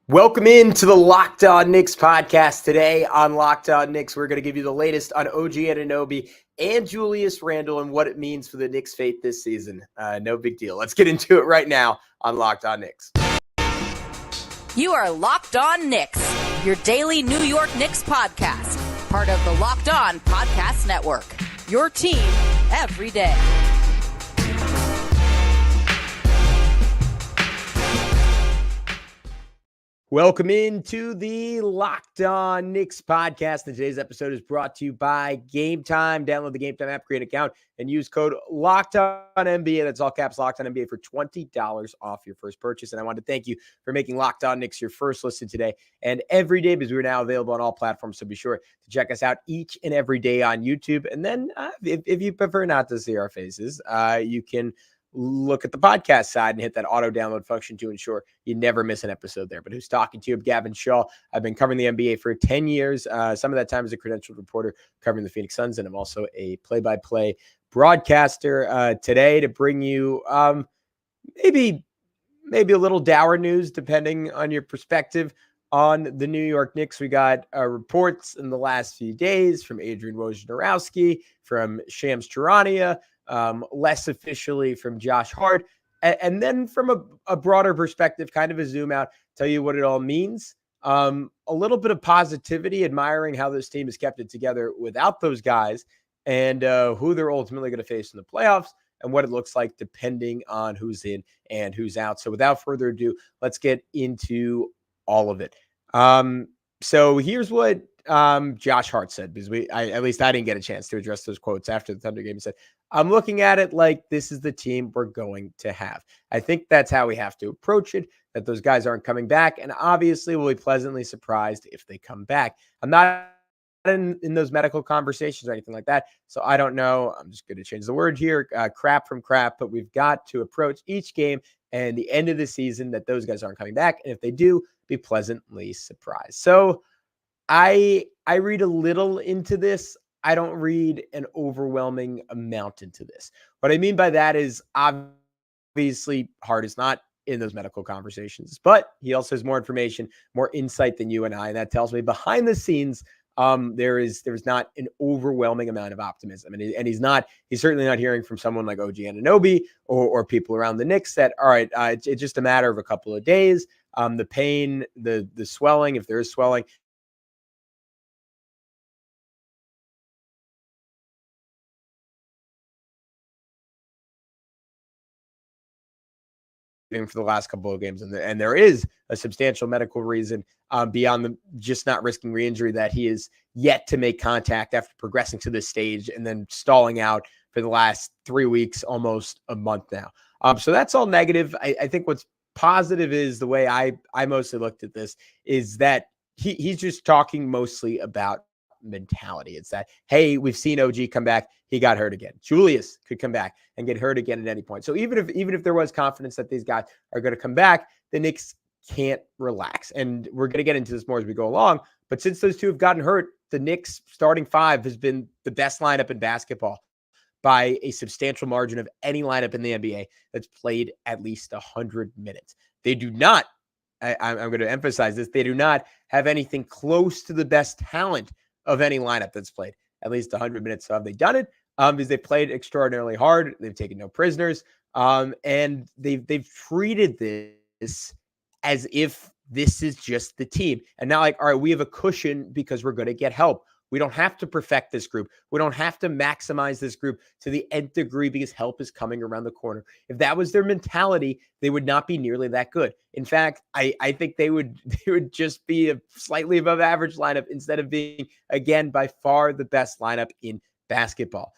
Welcome into the Locked On Knicks podcast. Today on Locked On Knicks, we're going to give you the latest on OG Anunoby and Julius Randle and what it means for the Knicks' fate this season. No big deal. Let's get into it right now on Locked On Knicks. You are Locked On Knicks, your daily New York Knicks podcast, part of the Locked On Podcast Network, your team every day. Welcome into the Locked On Knicks podcast. And today's episode is brought to you by Game Time. Download the Game Time app, create an account, and use code LOCKEDONNBA. That's all caps, Locked On NBA, for $20 off your first purchase. And I want to thank you for making Locked On Knicks your first listen today and every day, because we're now available on all platforms. So be sure to check us out each and every day on YouTube. And then if you prefer not to see our faces, you can look at the podcast side and hit that auto download function to ensure you never miss an episode there. But who's talking to you? I'm Gavin Schall. I've been covering the NBA for 10 years. Some of that time as a credentialed reporter covering the Phoenix Suns, and I'm also a play-by-play broadcaster today to bring you maybe a little dour news, depending on your perspective on the New York Knicks. We got reports in the last few days from Adrian Wojnarowski, from Shams Charania, less officially from Josh Hart, and then from a broader perspective, kind of a zoom out, tell you what it all means. A little bit of positivity, admiring how this team has kept it together without those guys, and who they're ultimately going to face in the playoffs, and what it looks like depending on who's in and who's out. So without further ado, let's get into all of it. So here's what Josh Hart said, because at least I didn't get a chance to address those quotes after the Thunder game. He said, "I'm looking at it like this is the team we're going to have. I think that's how we have to approach it, that those guys aren't coming back. And obviously we'll be pleasantly surprised if they come back. I'm not in those medical conversations or anything like that. So I don't know. I'm just going to change the word here, crap from crap, but we've got to approach each game and the end of the season that those guys aren't coming back. And if they do, be pleasantly surprised." So I read a little into this. I don't read an overwhelming amount into this. What I mean by that is, obviously Hart is not in those medical conversations, but he also has more information, more insight than you and I. And that tells me behind the scenes, there's not an overwhelming amount of optimism. And he's certainly not hearing from someone like OG Anunoby or people around the Knicks that, all right, it's just a matter of a couple of days. The pain, the swelling, if there is swelling, for the last couple of games, and there is a substantial medical reason beyond the just not risking re-injury, that he is yet to make contact after progressing to this stage and then stalling out for the last 3 weeks, almost a month now. So that's all negative. I think what's positive is the way I mostly looked at this is that he's just talking mostly about mentality. It's that, hey, we've seen OG come back. He got hurt again. Julius could come back and get hurt again at any point. So even if there was confidence that these guys are going to come back, the Knicks can't relax. And we're going to get into this more as we go along. But since those two have gotten hurt, the Knicks starting five has been the best lineup in basketball by a substantial margin of any lineup in the NBA that's played at least 100 minutes. They do not, I'm going to emphasize this, they do not have anything close to the best talent of any lineup that's played at least 100 minutes. So have they done it? Because they've played extraordinarily hard. They've taken no prisoners. And they've treated this as if this is just the team. And now, like, all right, we have a cushion because we're going to get help. We don't have to perfect this group. We don't have to maximize this group to the nth degree because help is coming around the corner. If that was their mentality, they would not be nearly that good. In fact, I think they would just be a slightly above average lineup instead of being, again, by far the best lineup in basketball.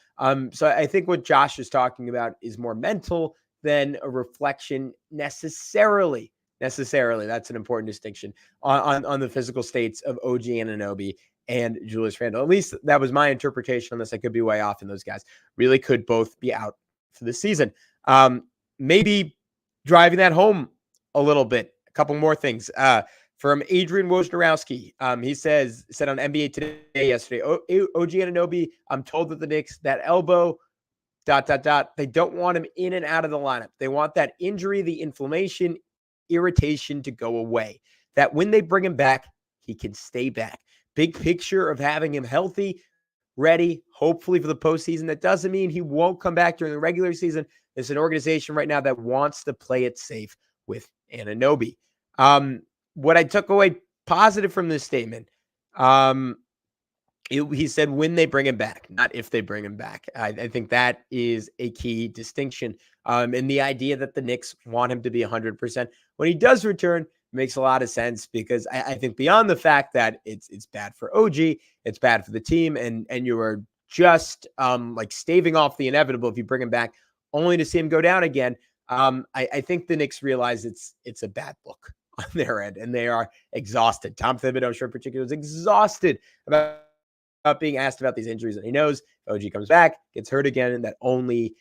So I think what Josh is talking about is more mental than a reflection necessarily. That's an important distinction on the physical states of OG Anunoby and Julius Randle. At least that was my interpretation on this. I could be way off, and those guys really could both be out for the season. Maybe driving that home a little bit. A couple more things. From Adrian Wojnarowski, he said on NBA Today yesterday, OG Anunoby, I'm told that the Knicks, that elbow, ... they don't want him in and out of the lineup. They want that injury, the inflammation, irritation to go away. that when they bring him back, he can stay back. Big picture of having him healthy, ready, hopefully for the postseason. That doesn't mean he won't come back during the regular season. It's an organization right now that wants to play it safe with Anunoby. What I took away positive from this statement, he said when they bring him back, not if they bring him back. I think that is a key distinction. And the idea that the Knicks want him to be 100% when he does return makes a lot of sense, because I think beyond the fact that it's bad for OG, it's bad for the team, and you are just like staving off the inevitable if you bring him back only to see him go down again. I think the Knicks realize it's a bad look on their end, and they are exhausted. Tom Thibodeau, sure, in particular, is exhausted about being asked about these injuries, and he knows OG comes back, gets hurt again, and that only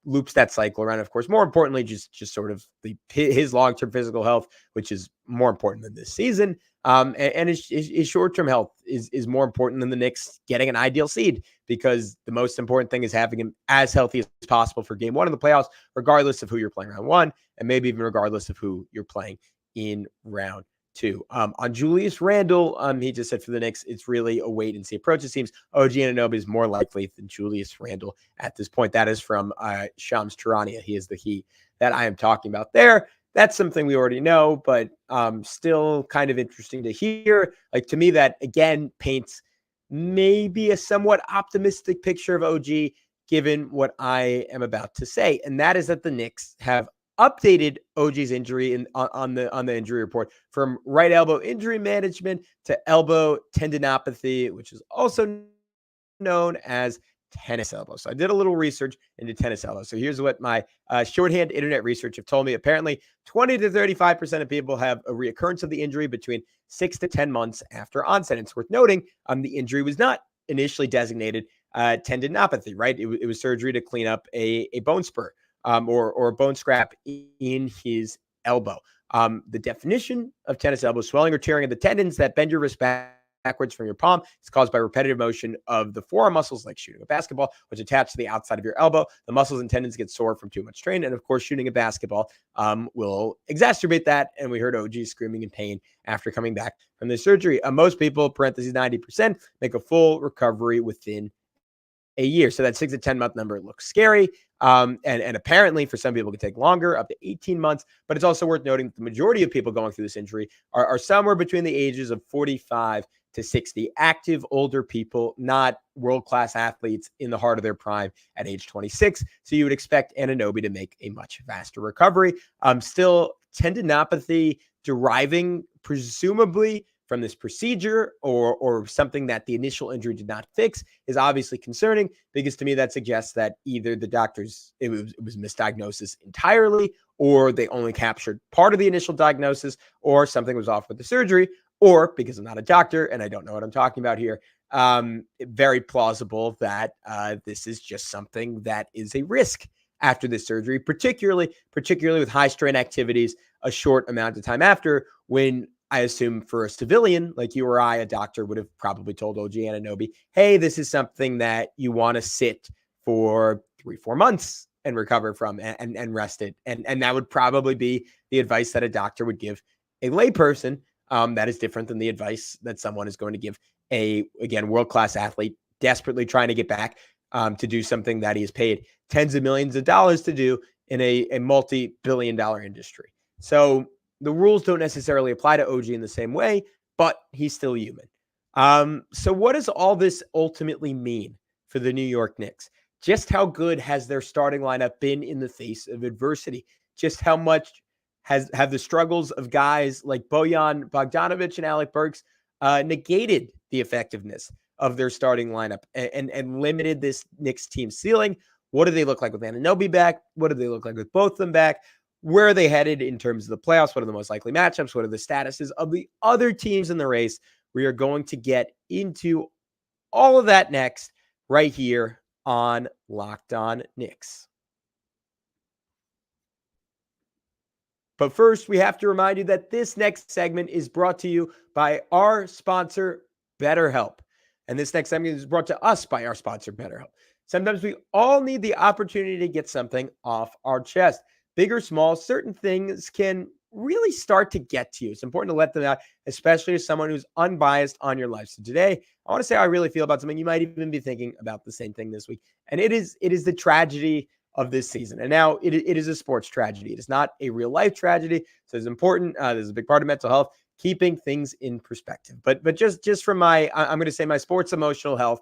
loops that cycle around. Of course, more importantly, just sort of his long-term physical health, which is more important than this season. And his short-term health is more important than the Knicks getting an ideal seed, because the most important thing is having him as healthy as possible for game one of the playoffs, regardless of who you're playing round one, and maybe even regardless of who you're playing in round two. On Julius Randle, he just said for the Knicks, it's really a wait and see approach. It seems OG Anunoby is more likely than Julius Randle at this point. That is from Shams Charania. He is the he that I am talking about there. That's something we already know, but still kind of interesting to hear. Like, to me, that again paints maybe a somewhat optimistic picture of OG, given what I am about to say. And that is that the Knicks have updated OG's injury on the injury report from right elbow injury management to elbow tendinopathy, which is also known as tennis elbow. So I did a little research into tennis elbow. So here's what my shorthand internet research have told me. Apparently, 20 to 35% of people have a reoccurrence of the injury between 6 to 10 months after onset. And it's worth noting the injury was not initially designated tendinopathy, right? It was surgery to clean up a bone spur. Or a bone scrap in his elbow. The definition of tennis elbow: swelling or tearing of the tendons that bend your wrist backwards from your palm. It's caused by repetitive motion of the forearm muscles, like shooting a basketball, which attach to the outside of your elbow. The muscles and tendons get sore from too much strain. And of course, shooting a basketball will exacerbate that. And we heard OG screaming in pain after coming back from the surgery. Most people, parentheses 90%, make a full recovery within a year. So that 6 to 10 month number looks scary. And apparently for some people it can take longer, up to 18 months. But it's also worth noting that the majority of people going through this injury are somewhere between the ages of 45 to 60, active older people, not world-class athletes in the heart of their prime at age 26. So you would expect Anunoby to make a much faster recovery. Still, tendinopathy deriving presumably from this procedure or something that the initial injury did not fix is obviously concerning, because to me that suggests that either the doctors, it was misdiagnosis entirely, or they only captured part of the initial diagnosis, or something was off with the surgery, or, because I'm not a doctor and I don't know what I'm talking about here, very plausible that this is just something that is a risk after this surgery, particularly with high strain activities a short amount of time after, when I assume for a civilian like you or I, a doctor would have probably told OG Anunoby, hey, this is something that you want to sit for 3-4 months and recover from and rest it. And that would probably be the advice that a doctor would give a layperson. That is different than the advice that someone is going to give again, world-class athlete desperately trying to get back to do something that he is paid tens of millions of dollars to do in a multi-billion-dollar industry. So the rules don't necessarily apply to OG in the same way, but he's still human. So what does all this ultimately mean for the New York Knicks? Just how good has their starting lineup been in the face of adversity? Just how much have the struggles of guys like Bojan Bogdanovic and Alec Burks negated the effectiveness of their starting lineup and limited this Knicks team ceiling? What do they look like with Anunoby back? What do they look like with both of them back? Where are they headed in terms of the playoffs? What are the most likely matchups? What are the statuses of the other teams in the race? We are going to get into all of that next, right here on Locked On Knicks. But first, we have to remind you that this next segment is brought to you by our sponsor, BetterHelp. And this next segment is brought to us by our sponsor, BetterHelp. Sometimes we all need the opportunity to get something off our chest. Big or small, certain things can really start to get to you. It's important to let them out, especially as someone who's unbiased on your life. So today, I want to say how I really feel about something. You might even be thinking about the same thing this week. And it is the tragedy of this season. And now it is a sports tragedy. It is not a real life tragedy. So it's important. There's a big part of mental health, keeping things in perspective. But just from my, I'm going to say my sports emotional health,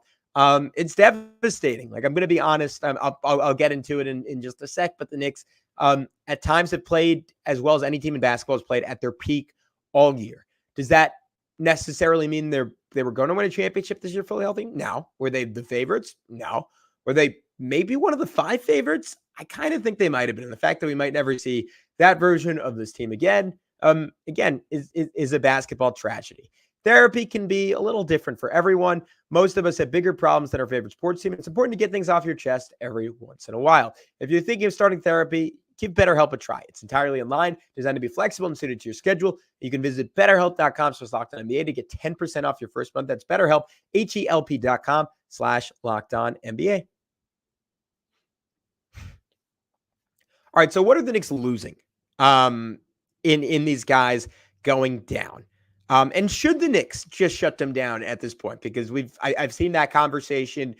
it's devastating. Like, I'm going to be honest. I'll get into it in just a sec. But the Knicks, at times have played as well as any team in basketball has played at their peak all year. Does that necessarily mean they were going to win a championship this year fully healthy? No. Were they the favorites? No. Were they maybe one of the 5 favorites? I kind of think they might have been. And the fact that we might never see that version of this team again is a basketball tragedy. Therapy can be a little different for everyone. Most of us have bigger problems than our favorite sports team. It's important to get things off your chest every once in a while. If you're thinking of starting therapy, give BetterHelp a try. It's entirely online, designed to be flexible and suited to your schedule. You can visit betterhelp.com/LockedOnNBA to get 10% off your first month. That's BetterHelp, HELP.com/LockedOnNBA. All right, so what are the Knicks losing in these guys going down? And should the Knicks just shut them down at this point? Because I've seen that conversation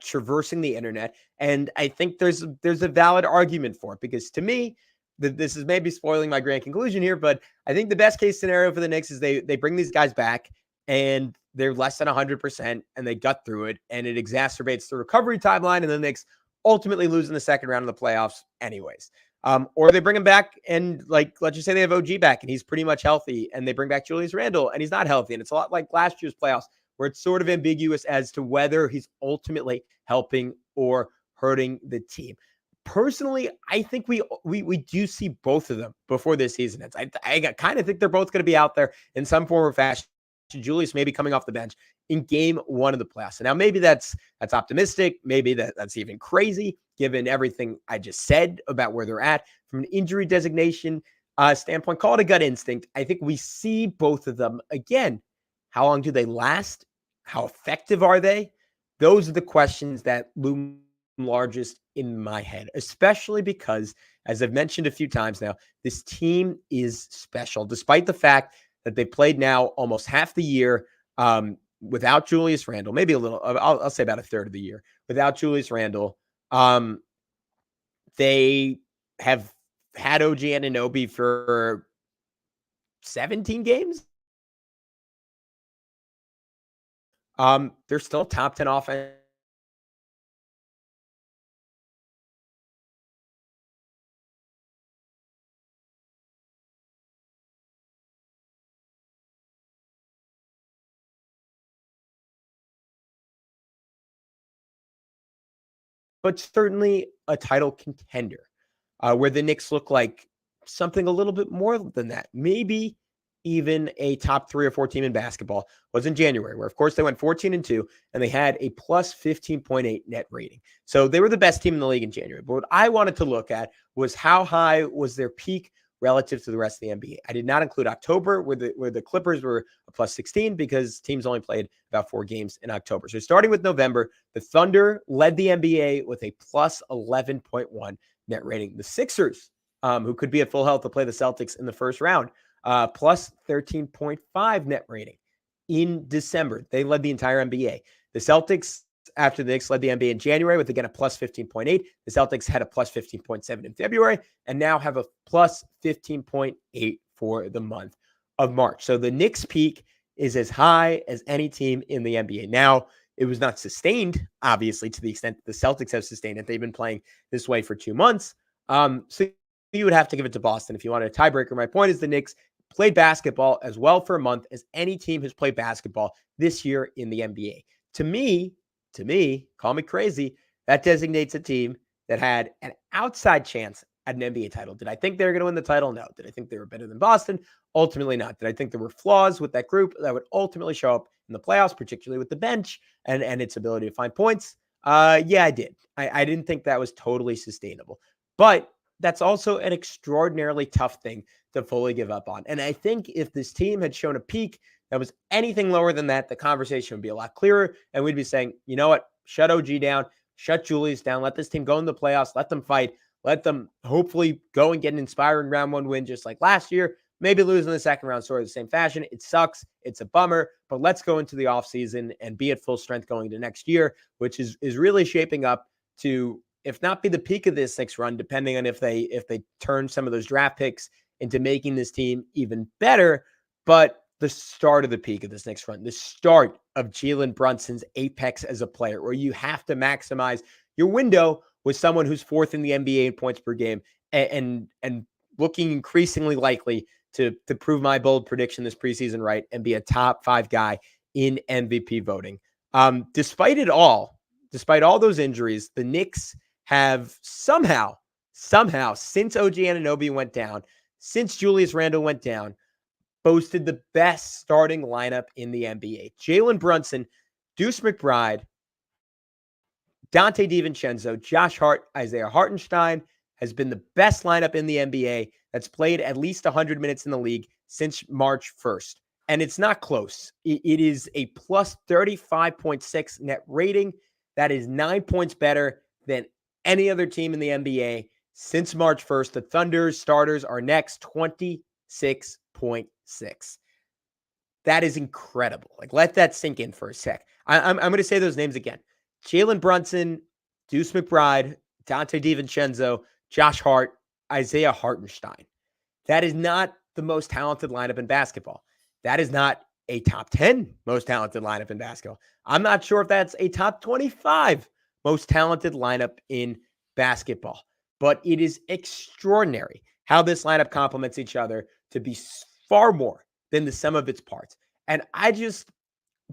traversing the internet, and I think there's a valid argument for it. Because to me, this is maybe spoiling my grand conclusion here, but I think the best case scenario for the Knicks is they bring these guys back and they're less than 100% and they gut through it, and it exacerbates the recovery timeline, and the Knicks ultimately lose in the second round of the playoffs anyways. Or they bring him back and, like, let's just say they have OG back and he's pretty much healthy, and they bring back Julius Randle and he's not healthy. And it's a lot like last year's playoffs where it's sort of ambiguous as to whether he's ultimately helping or hurting the team. Personally, I think we do see both of them before this season ends. I kind of think they're both going to be out there in some form or fashion. Julius maybe coming off the bench in game 1 of the playoffs. And now maybe that's optimistic. Maybe that's even crazy given everything I just said about where they're at from an injury designation standpoint. Call it a gut instinct. I think we see both of them again. How long do they last? How effective are they? Those are the questions that loom largest in my head, especially because, as I've mentioned a few times now, this team is special, despite the fact that they played now almost half the year without Julius Randle, maybe a little, I'll say about a third of the year without Julius Randle. They have had OG Anunoby for 17 games. They're still top 10 offense. But certainly a title contender, where the Knicks look like something a little bit more than that. Maybe even a top 3 or 4 team in basketball was in January, where, of course, they went 14-2, and they had a plus 15.8 net rating. So they were the best team in the league in January. But what I wanted to look at was how high was their peak relative to the rest of the NBA. I did not include October, where the Clippers were a plus 16 because teams only played about 4 games in October. So starting with November, the Thunder led the NBA with a plus 11.1 net rating. The Sixers, who could be at full health to play the Celtics in the first round, plus 13.5 net rating. In December, they led the entire NBA. The Celtics, after the Knicks, led the NBA in January with, again, a plus 15.8. The Celtics had a plus 15.7 in February and now have a plus 15.8 for the month of March. So the Knicks peak is as high as any team in the NBA. Now, it was not sustained, obviously, to the extent that the Celtics have sustained it. They've been playing this way for 2 months. So you would have to give it to Boston if you wanted a tiebreaker. My point is the Knicks played basketball as well for a month as any team has played basketball this year in the NBA. To me, call me crazy, that designates a team that had an outside chance at an NBA title. Did I think they were going to win the title? No. Did I think they were better than Boston? Ultimately not. Did I think there were flaws with that group that would ultimately show up in the playoffs, particularly with the bench and its ability to find points? Yeah, I did. I didn't think that was totally sustainable. But that's also an extraordinarily tough thing to fully give up on. And I think if this team had shown a peak that was anything lower than that, the conversation would be a lot clearer. And we'd be saying, you know what? Shut OG down, shut Julius down, let this team go in the playoffs, let them fight, Let them hopefully go and get an inspiring round one win just like last year. Maybe lose in the second round, sort of the same fashion. It sucks. It's a bummer, but let's go into the offseason and be at full strength going into next year, which is really shaping up to, if not be the peak of this Knicks run, depending on if they turn some of those draft picks into making this team even better, but the start of the peak of this Knicks run, the start of Jalen Brunson's apex as a player, where you have to maximize your window with someone who's fourth in the NBA in points per game and looking increasingly likely to prove my bold prediction this preseason right and be a top 5 guy in MVP voting. Despite all those injuries, the Knicks have somehow, since OG Anunoby went down, since Julius Randle went down, boasted the best starting lineup in the NBA. Jalen Brunson, Deuce McBride, Dante DiVincenzo, Josh Hart, Isaiah Hartenstein has been the best lineup in the NBA that's played at least 100 minutes in the league since March 1st. And it's not close. It is a plus 35.6 net rating. That is 9 points better than any other team in the NBA since March 1st. The Thunder's starters are next, 26.6. That is incredible. Like, let that sink in for a sec. I'm going to say those names again. Jalen Brunson, Deuce McBride, Dante DiVincenzo, Josh Hart, Isaiah Hartenstein. That is not the most talented lineup in basketball. That is not a top 10 most talented lineup in basketball. I'm not sure if that's a top 25 most talented lineup in basketball, but it is extraordinary how this lineup complements each other to be far more than the sum of its parts. And I just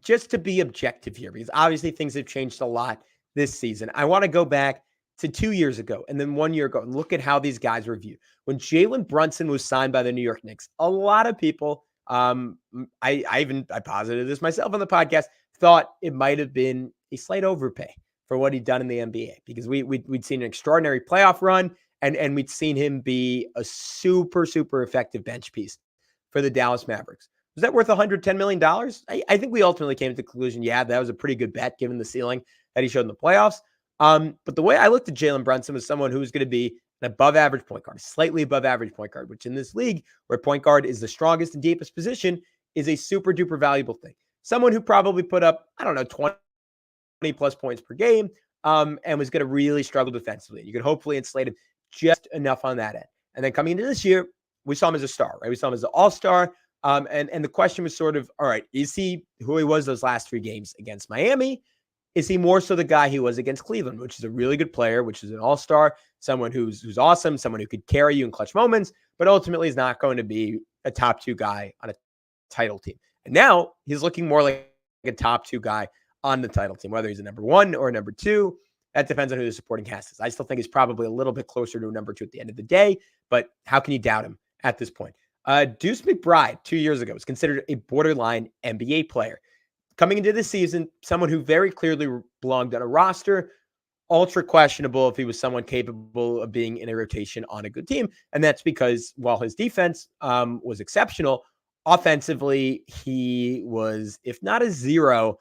to be objective here, because obviously things have changed a lot this season, I want to go back to 2 years ago and then 1 year ago and look at how these guys were viewed. When Jalen Brunson was signed by the New York Knicks, a lot of people, I posited this myself on the podcast, thought it might have been a slight overpay for what he'd done in the NBA, because we'd seen an extraordinary playoff run and we'd seen him be a super, super effective bench piece for the Dallas Mavericks. Was that worth $110 million? I think we ultimately came to the conclusion, yeah, that was a pretty good bet given the ceiling that he showed in the playoffs. But the way I looked at Jalen Brunson was someone who's going to be an above average point guard, slightly above average point guard, which in this league where point guard is the strongest and deepest position is a super duper valuable thing. Someone who probably put up, 20 plus points per game and was going to really struggle defensively. You could hopefully insulate him just enough on that end. And then coming into this year, we saw him as a star, right? We saw him as an all-star. And the question was sort of, all right, is he who he was those last 3 games against Miami? Is he more so the guy he was against Cleveland, which is a really good player, which is an all-star, someone who's awesome, someone who could carry you in clutch moments, but ultimately is not going to be a top 2 guy on a title team. And now he's looking more like a top 2 guy on the title team, whether he's a number 1 or a number 2. That depends on who the supporting cast is. I still think he's probably a little bit closer to a number 2 at the end of the day, but how can you doubt him at this point? Deuce McBride 2 years ago was considered a borderline NBA player. Coming into this season, someone who very clearly belonged on a roster, ultra questionable if he was someone capable of being in a rotation on a good team. And that's because while his defense was exceptional, offensively, he was, if not a zero,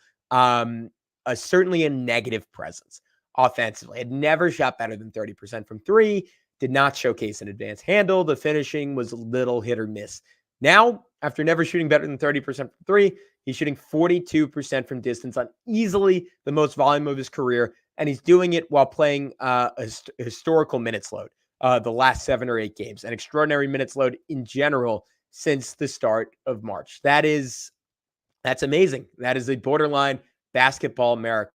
certainly a negative presence offensively. Had never shot better than 30% from 3, did not showcase an advanced handle. The finishing was a little hit or miss. Now, after never shooting better than 30% from 3, he's shooting 42% from distance on easily the most volume of his career, and he's doing it while playing a historical minutes load the last 7 or 8 games, an extraordinary minutes load in general since the start of March. That's amazing. That is a borderline basketball miracle.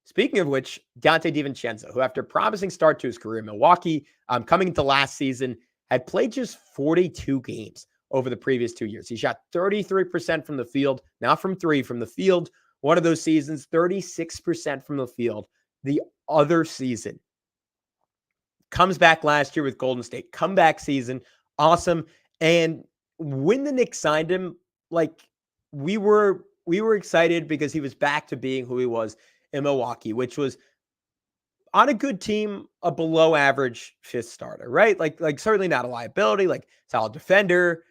Speaking of which, Dante DiVincenzo, who after a promising start to his career in Milwaukee, coming into last season, had played just 42 games over the previous 2 years. He shot 33% from the field, not from 3, from the field. One of those seasons, 36% from the field. The other season. Comes back last year with Golden State. Comeback season. Awesome. And when the Knicks signed him, we were excited because he was back to being who he was in Milwaukee, which was on a good team, a below average 5th starter, right? Like certainly not a liability, like solid defender.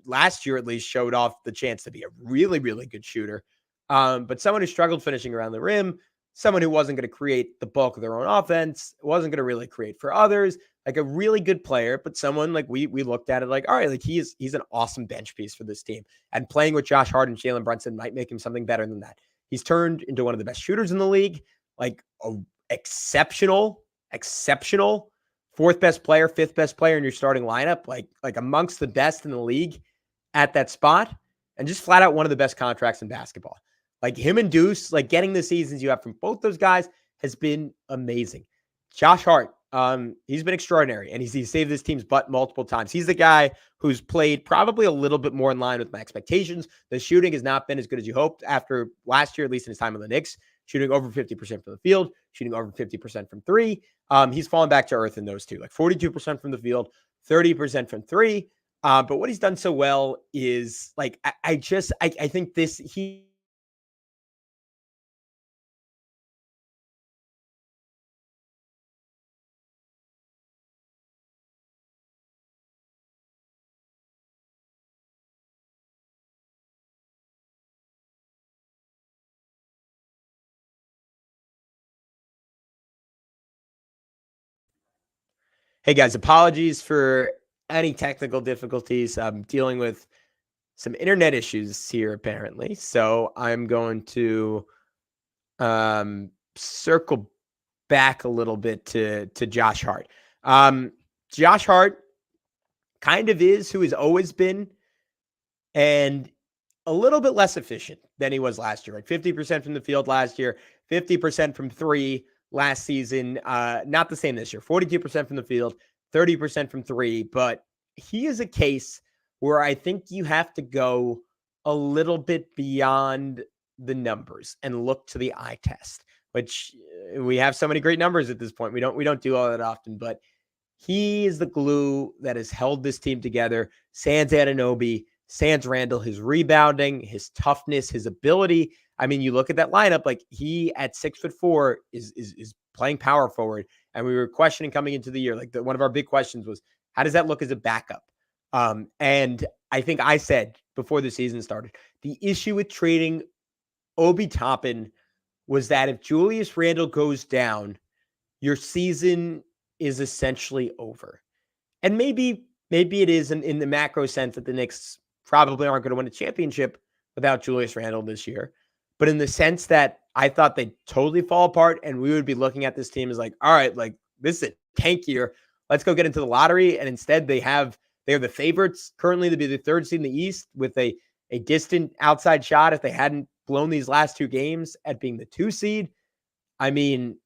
Last year, at least, showed off the chance to be a really, really good shooter. But someone who struggled finishing around the rim, someone who wasn't going to create the bulk of their own offense, wasn't going to really create for others, like a really good player, but someone like we looked at it like, all right, like he's an awesome bench piece for this team. And playing with Josh Hart and Jalen Brunson might make him something better than that. He's turned into one of the best shooters in the league, like a exceptional fourth best player, fifth best player in your starting lineup, like amongst the best in the league at that spot, and just flat out one of the best contracts in basketball. Like him and Deuce, like getting the seasons you have from both those guys has been amazing. Josh Hart, he's been extraordinary, and he's saved this team's butt multiple times. He's the guy who's played probably a little bit more in line with my expectations. The shooting has not been as good as you hoped after last year, at least in his time with the Knicks, shooting over 50% from the field, shooting over 50% from three. He's fallen back to earth in those two, like 42% from the field, 30% from three. But what he's done so well is like, I think he Hey guys, apologies for any technical difficulties. I'm dealing with some internet issues here apparently. So I'm going to circle back a little bit to Josh Hart. Josh Hart kind of is who he's always been, and a little bit less efficient than he was last year, right? 50% from the field last year, 50% from three last season. Not the same this year. 42% from the field, 30% from three. But he is a case where I think you have to go a little bit beyond the numbers and look to the eye test, which we have so many great numbers at this point. We don't do all that often, but he is the glue that has held this team together. Sans Anunoby, sans Randle, his rebounding, his toughness, his ability. I mean, you look at that lineup, like he at 6'4" is playing power forward. And we were questioning coming into the year, like one of our big questions was, how does that look as a backup? And I think I said before the season started, the issue with trading Obi Toppin was that if Julius Randle goes down, your season is essentially over. And maybe it is in the macro sense that the Knicks probably aren't going to win a championship without Julius Randle this year. But in the sense that I thought they'd totally fall apart and we would be looking at this team as like, all right, like this is a tank year. Let's go get into the lottery. And instead they're the favorites currently to be the third seed in the East with a distant outside shot if they hadn't blown these last two games at being the 2 seed. I mean,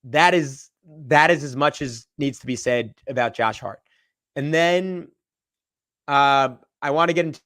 that is as much as needs to be said about Josh Hart. And then I want to get into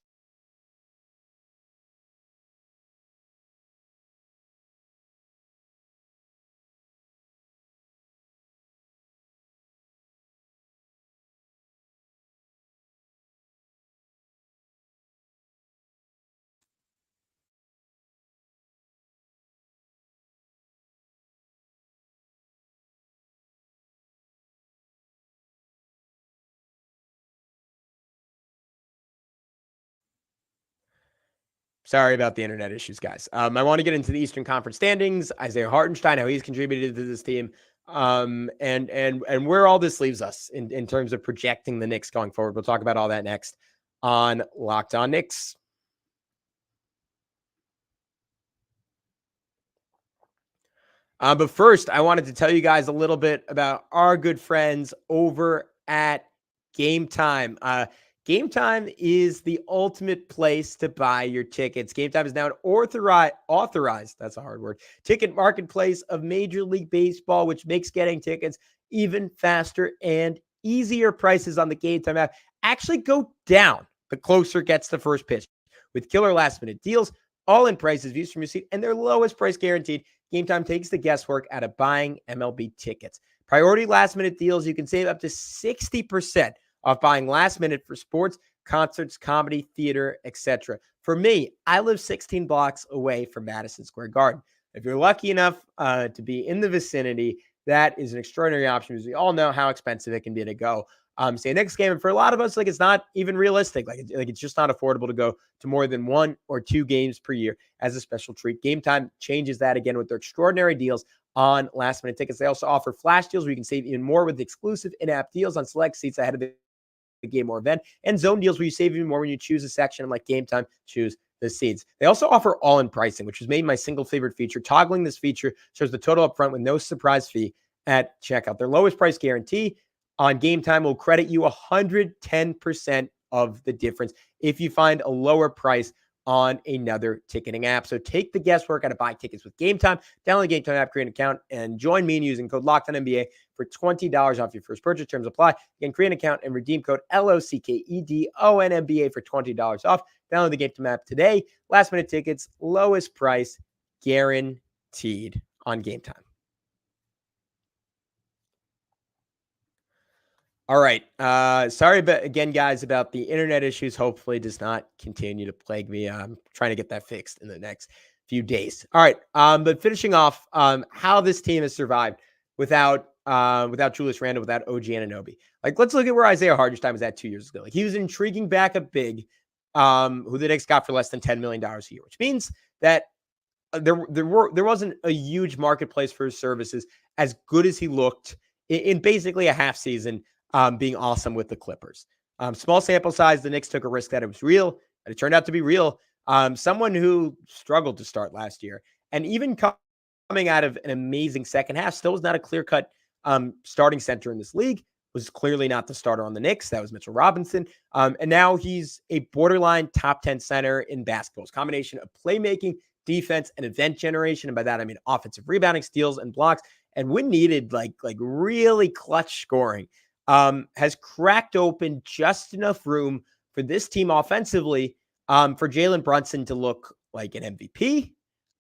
Sorry about the internet issues, guys. I want to get into the Eastern Conference standings, Isaiah Hartenstein, how he's contributed to this team, and where all this leaves us in terms of projecting the Knicks going forward. We'll talk about all that next on Locked On Knicks. But first, I wanted to tell you guys a little bit about our good friends over at Game Time. Game Time is the ultimate place to buy your tickets. Game Time is now an authorized, that's a hard word, ticket marketplace of Major League Baseball, which makes getting tickets even faster and easier. Prices on the Game Time app actually go down the closer it gets to first pitch, with killer last-minute deals, all-in prices, views from your seat, and their lowest price guaranteed. Game Time takes the guesswork out of buying MLB tickets. Priority last-minute deals, you can save up to 60% off buying last minute for sports, concerts, comedy, theater, etc. For me, I live 16 blocks away from Madison Square Garden. If you're lucky enough to be in the vicinity, that is an extraordinary option because we all know how expensive it can be to go. say next game. And for a lot of us, like it's not even realistic. Like it's just not affordable to go to more than 1 or 2 games per year as a special treat. Game Time changes that again with their extraordinary deals on last minute tickets. They also offer flash deals where you can save even more with exclusive in-app deals on select seats ahead of the game or event, and zone deals where you save even more when you choose a section. And like Game Time, choose the seats. They also offer all-in pricing, which has made my single favorite feature. Toggling this feature shows the total up front with no surprise fee at checkout. Their lowest price guarantee on Game Time will credit you 110% of the difference if you find a lower price on another ticketing app. So take the guesswork out of buying tickets with Game Time. Download the Game Time app, create an account, and join me in using code LOCKEDONNBA for $20 off your first purchase. Terms apply. Again, create an account and redeem code LOCKEDONNBA for $20 off. Download the Game Time app today. Last minute tickets, lowest price guaranteed on Game Time. All right. Sorry again, guys, about the internet issues. Hopefully it does not continue to plague me. I'm trying to get that fixed in the next few days. All right. But finishing off how this team has survived without Julius Randle, without OG Anunoby. Like, let's look at where Isaiah Hartenstein was at 2 years ago. Like, he was an intriguing backup big who the Knicks got for less than $10 million a year, which means that there wasn't a huge marketplace for his services as good as he looked in basically a half season. Being awesome with the Clippers. Small sample size, the Knicks took a risk that it was real, and it turned out to be real. Someone who struggled to start last year, and even coming out of an amazing second half, still was not a clear-cut starting center in this league, was clearly not the starter on the Knicks. That was Mitchell Robinson. And now he's a borderline top 10 center in basketball. It's a combination of playmaking, defense, and event generation. And by that, I mean offensive rebounding, steals, and blocks. And when needed, like really clutch scoring. Has cracked open just enough room for this team offensively for Jalen Brunson to look like an MVP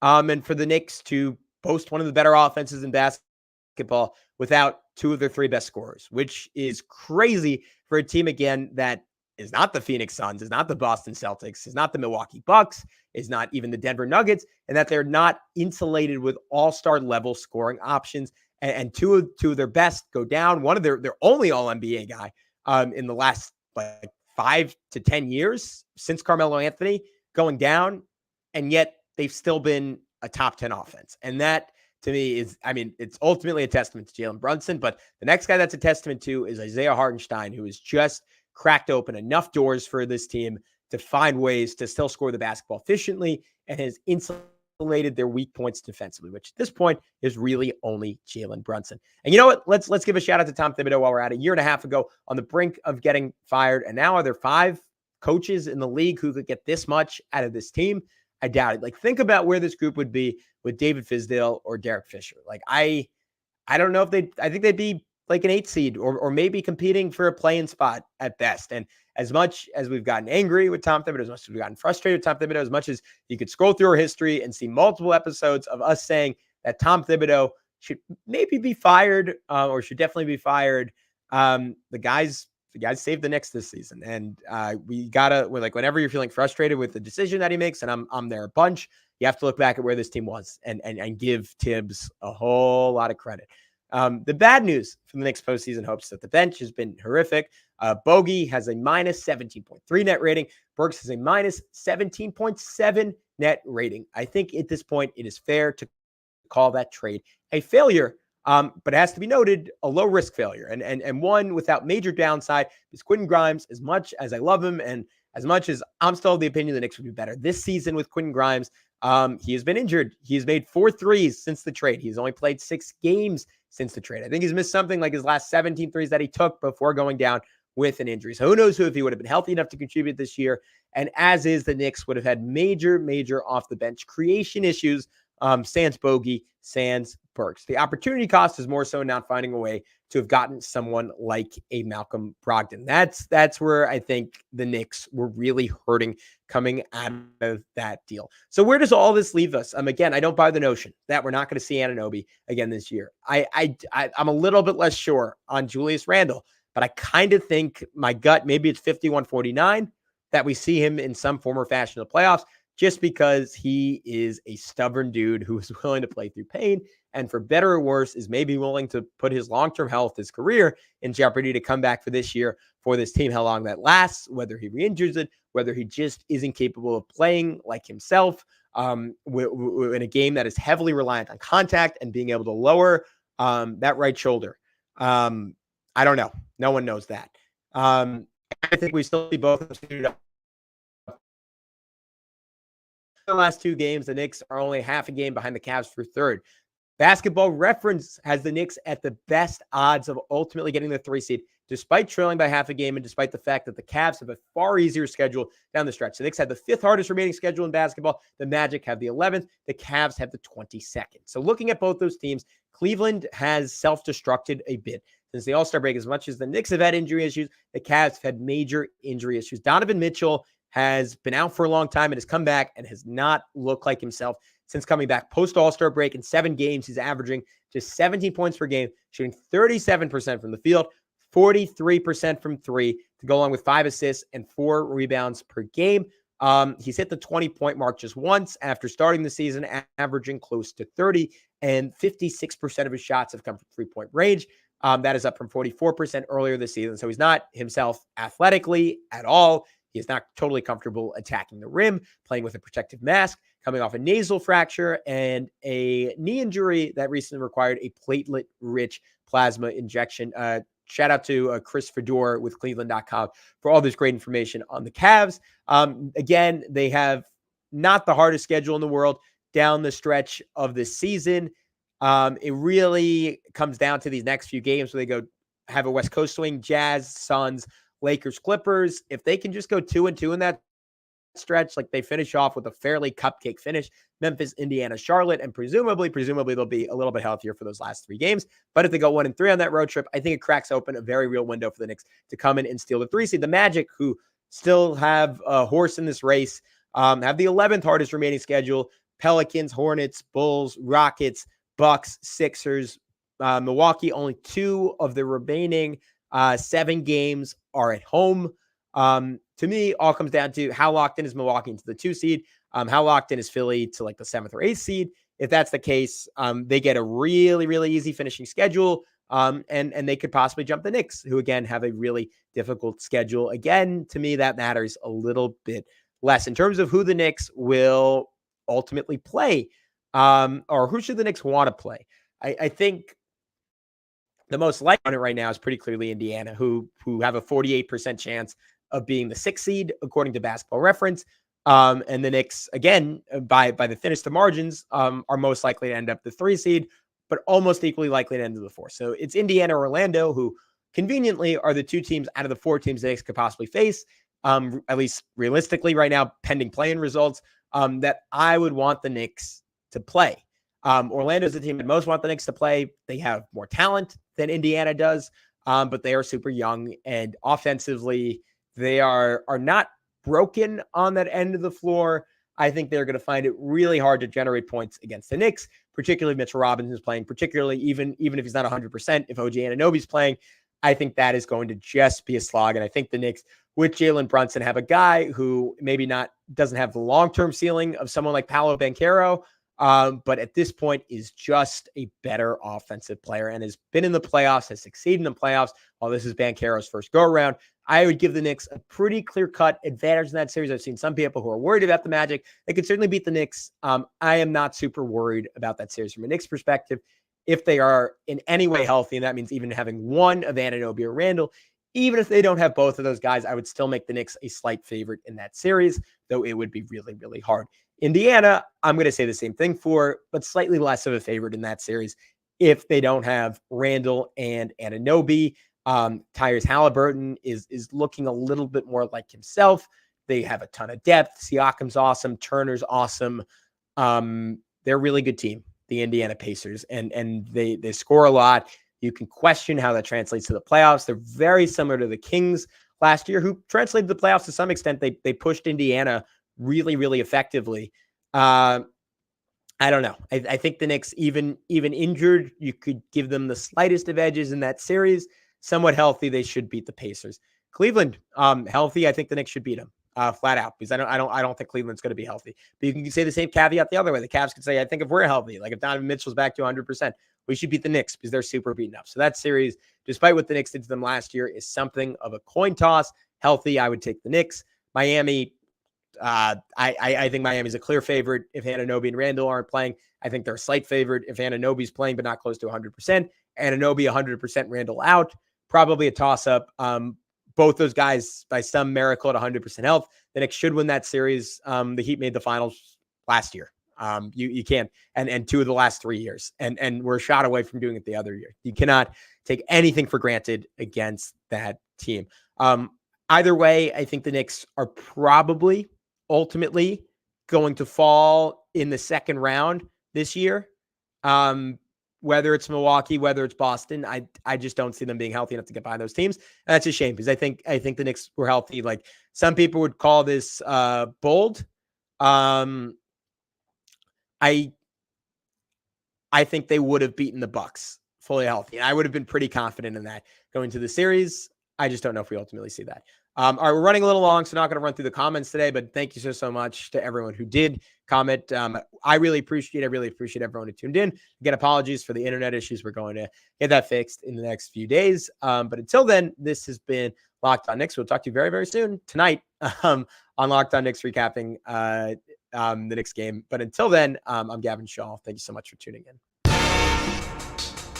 and for the Knicks to boast one of the better offenses in basketball without 2 of their 3 best scorers, which is crazy for a team, again, that is not the Phoenix Suns, is not the Boston Celtics, is not the Milwaukee Bucks, is not even the Denver Nuggets, and that they're not insulated with all-star level scoring options. And two of their best go down. One of their only All-NBA guy in the last 5 to 10 years since Carmelo Anthony going down, and yet they've still been a top 10 offense. And that, to me, is, I mean, it's ultimately a testament to Jalen Brunson, but the next guy that's a testament to is Isaiah Hartenstein, who has just cracked open enough doors for this team to find ways to still score the basketball efficiently and has insulated their weak points defensively, which at this point is really only Jalen Brunson. And you know what? Let's give a shout out to Tom Thibodeau while we're at it. A year and a half ago on the brink of getting fired. And now are there 5 coaches in the league who could get this much out of this team? I doubt it. Like, think about where this group would be with David Fizdale or Derek Fisher. Like, I don't know if I think they'd be like an 8 seed or maybe competing for a play-in spot at best. And as much as we've gotten angry with Tom Thibodeau, as much as we've gotten frustrated with Tom Thibodeau, as much as you could scroll through our history and see multiple episodes of us saying that Tom Thibodeau should maybe be fired or should definitely be fired, the guys saved the Knicks this season. And we're like, whenever you're feeling frustrated with the decision that he makes, and I'm there a bunch, you have to look back at where this team was and give Tibbs a whole lot of credit. The bad news from the Knicks postseason hopes that the bench has been horrific. Bogey has a minus 17.3 net rating. Burks has a minus 17.7 net rating. I think at this point it is fair to call that trade a failure, but it has to be noted a low risk failure and one without major downside. Because Quentin Grimes, as much as I love him and as much as I'm still of the opinion the Knicks would be better this season with Quentin Grimes, he has been injured. He has made 4 threes since the trade. He's only played 6 games since the trade. I think he's missed something like his last 17 threes that he took before going down with an injury. So who knows if he would have been healthy enough to contribute this year. And as is, the Knicks would have had major off the bench creation issues. Sans Bogey, sans Burks. The opportunity cost is more so not finding a way to have gotten someone like a Malcolm Brogdon. That's where I think the Knicks were really hurting coming out of that deal. So where does all this leave us? Again, I don't buy the notion that we're not going to see Anunoby again this year. I'm a little bit less sure on Julius Randle, but I kind of think my gut, maybe it's 51-49, that we see him in some form or fashion in the playoffs. just because he is a stubborn dude who is willing to play through pain, and for better or worse is maybe willing to put his long-term health, his career in jeopardy to come back for this year for this team. How long that lasts, whether he re-injures it, whether he just isn't capable of playing like himself in a game that is heavily reliant on contact and being able to lower that right shoulder. I don't know. No one knows that. I think we still see both of them suited up. The last two games, the Knicks are only half a game behind the Cavs for third. Basketball Reference has the Knicks at the best odds of ultimately getting the 3 seed, despite trailing by half a game and despite the fact that the Cavs have a far easier schedule down the stretch. The Knicks have the 5th hardest remaining schedule in basketball. The Magic have the 11th. The Cavs have the 22nd. So looking at both those teams, Cleveland has self-destructed a bit since the All-Star break. As much as the Knicks have had injury issues, the Cavs have had major injury issues. Donovan Mitchell has been out for a long time and has come back and has not looked like himself since coming back post All-Star break. In 7 games, he's averaging just 17 points per game, shooting 37% from the field, 43% from 3 to go along with 5 assists and 4 rebounds per game. He's hit the 20-point mark just once after starting the season, averaging close to 30, and 56% of his shots have come from 3-point range. That is up from 44% earlier this season. So he's not himself athletically at all. He is not totally comfortable attacking the rim, playing with a protective mask, coming off a nasal fracture and a knee injury that recently required a platelet-rich plasma injection. Shout out to Chris Fedor with Cleveland.com for all this great information on the Cavs. Again, they have not the hardest schedule in the world down the stretch of the season. It really comes down to these next few games where they go have a West Coast swing, Jazz, Suns, Lakers, Clippers. If they can just go 2-2 in that stretch, like they finish off with a fairly cupcake finish, Memphis, Indiana, Charlotte, and presumably they'll be a little bit healthier for those last 3 games. But if they go 1-3 on that road trip, I think it cracks open a very real window for the Knicks to come in and steal the 3 seed. The Magic, who still have a horse in this race, have the 11th hardest remaining schedule. Pelicans, Hornets, Bulls, Rockets, Bucks, Sixers, Milwaukee. Only 2 of the remaining 7 games are at home. To me, all comes down to how locked in is Milwaukee into the 2 seed. How locked in is Philly to like the 7th or 8th seed. If that's the case, they get a really, really easy finishing schedule. And they could possibly jump the Knicks, who again have a really difficult schedule. Again, to me, that matters a little bit less in terms of who the Knicks will ultimately play, or who should the Knicks want to play. I think the most likely on it right now is pretty clearly Indiana, who have a 48% chance of being the 6th seed, according to Basketball Reference. And the Knicks, again, by the thinnest of margins, are most likely to end up the 3 seed, but almost equally likely to end up the 4. So it's Indiana or Orlando, who conveniently are the 2 teams out of the 4 teams the Knicks could possibly face, at least realistically right now, pending play-in results, that I would want the Knicks to play. Orlando is the team that most want the Knicks to play. They have more talent than Indiana does, but they are super young, and offensively, they are not broken on that end of the floor. I think they're going to find it really hard to generate points against the Knicks, particularly Mitchell Robinson is playing, particularly even if he's not 100%, if OG Anunoby's playing. I think that is going to just be a slog, and I think the Knicks, with Jalen Brunson, have a guy who maybe doesn't have the long-term ceiling of someone like Paolo Banchero, but at this point is just a better offensive player and has been in the playoffs, has succeeded in the playoffs. While this is Banchero's first go-around, I would give the Knicks a pretty clear-cut advantage in that series. I've seen some people who are worried about the Magic. They could certainly beat the Knicks. I am not super worried about that series from a Knicks perspective. If they are in any way healthy, and that means even having one of Anunoby or Randle, even if they don't have both of those guys, I would still make the Knicks a slight favorite in that series, though it would be really, really hard. Indiana, I'm going to say the same thing for, but slightly less of a favorite in that series if they don't have Randle and Anunoby. Tyrese Halliburton is looking a little bit more like himself. They have a ton of depth. Siakam's awesome. Turner's awesome. They're a really good team, the Indiana Pacers, and they score a lot. You can question how that translates to the playoffs. They're very similar to the Kings last year, who translated the playoffs to some extent. They pushed Indiana really, really effectively. I don't know. I think the Knicks, even injured, you could give them the slightest of edges in that series. Somewhat healthy, they should beat the Pacers. Cleveland, healthy, I think the Knicks should beat them. flat out, because I don't think Cleveland's going to be healthy. But you can say the same caveat the other way. The Cavs could say, I think if we're healthy, like if Donovan Mitchell's back to 100%, we should beat the Knicks because they're super beaten up. So that series, despite what the Knicks did to them last year, is something of a coin toss. Healthy, I would take the Knicks. Miami, I think Miami's a clear favorite if Anunoby and Randle aren't playing. I think they're a slight favorite if Anunoby's playing, but not close to 100%. Anunoby 100%, Randle out. Probably a toss-up. Both those guys, by some miracle, at 100% health. The Knicks should win that series. The Heat made the finals last year. You can't, and 2 of the last 3 years. And we're a shot away from doing it the other year. You cannot take anything for granted against that team. Either way, I think the Knicks are probably ultimately going to fall in the second round this year. Whether it's Milwaukee, whether it's Boston, I just don't see them being healthy enough to get by those teams. And that's a shame because I think the Knicks were healthy. Like some people would call this bold. I think they would have beaten the Bucks fully healthy. And I would have been pretty confident in that going to the series. I just don't know if we ultimately see that. All right, we're running a little long, so not going to run through the comments today, but thank you so much to everyone who did comment. I really appreciate everyone who tuned in. Again, apologies for the internet issues. We're going to get that fixed in the next few days. But until then, this has been Locked On Knicks. We'll talk to you very, very soon tonight on Locked On Knicks, recapping the Knicks game. But until then, I'm Gavin Schall. Thank you so much for tuning in.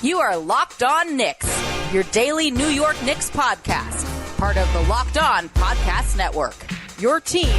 You are Locked On Knicks, your daily New York Knicks podcast, part of the Locked On Podcast Network, your team